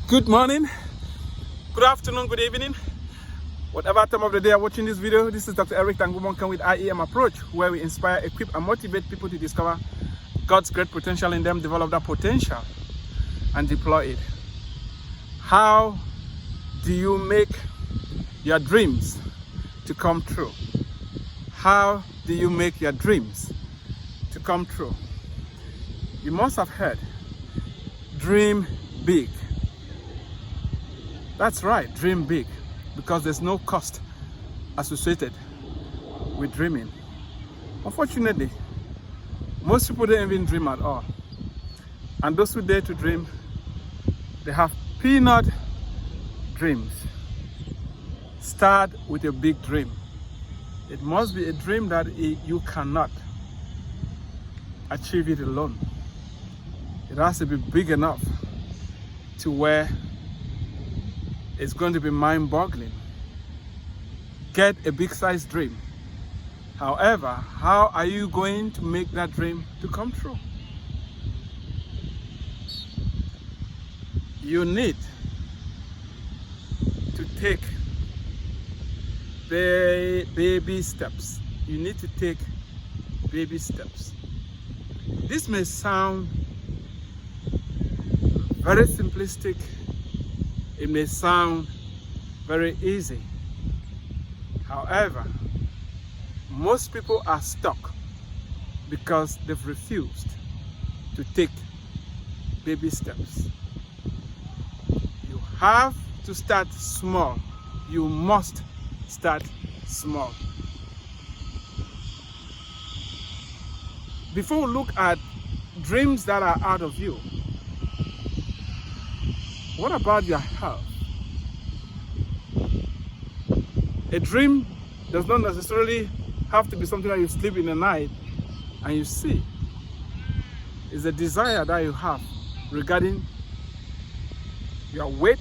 Good morning, good afternoon, good evening. Whatever time of the day you're watching this video, this is Dr. Eric Tangumonkan with iemapproach, where we inspire, equip, and motivate people to discover God's great potential in them, develop that potential, and deploy it. How do you make your dreams to come true? How do you make your dreams to come true? You must have heard, dream big. That's right, dream big, because there's no cost associated with dreaming. Unfortunately, most people don't even dream at all. And those who dare to dream, they have peanut dreams. Start with a big dream. It must be a dream that you cannot achieve it alone. It has to be big enough to where it's going to be mind-boggling. Get a big-sized dream. However, how are you going to make that dream to come true? You need to take baby steps. You need to take baby steps. This may sound very simplistic. It may sound very easy. However, most people are stuck because they've refused to take baby steps. You have to start small. You must start small. Before we look at dreams that are out of you, what about your health? A dream does not necessarily have to be something that you sleep in the night and you see. It's a desire that you have regarding your weight,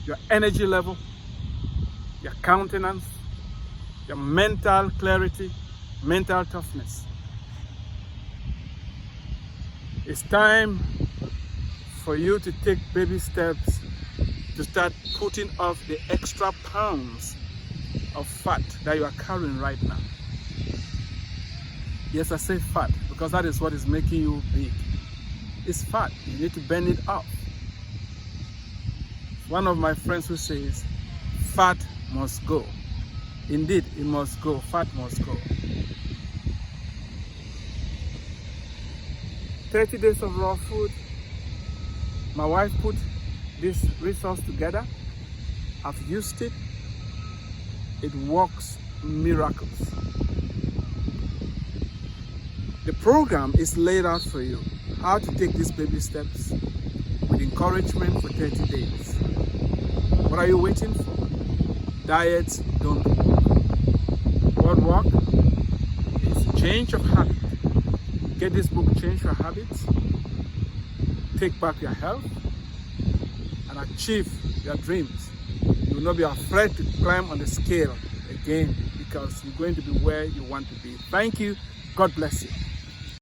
your energy level, your countenance, your mental clarity, mental toughness. It's time for you to take baby steps to start putting off the extra pounds of fat that you are carrying right now. Yes, I say fat because that is what is making you big. It's fat. You need to burn it off. One of my friends who says, fat must go. Indeed, it must go. Fat must go. 30 days of raw food. My wife put this resource together. I've used it. It works miracles. The program is laid out for you. How to take these baby steps with encouragement for 30 days. What are you waiting for? Diets don't work. What works is change of habit. Get this book, Change Your Habits. Take back your health and achieve your dreams. You will not be afraid to climb on the scale again because you're going to be where you want to be. Thank you. God bless you.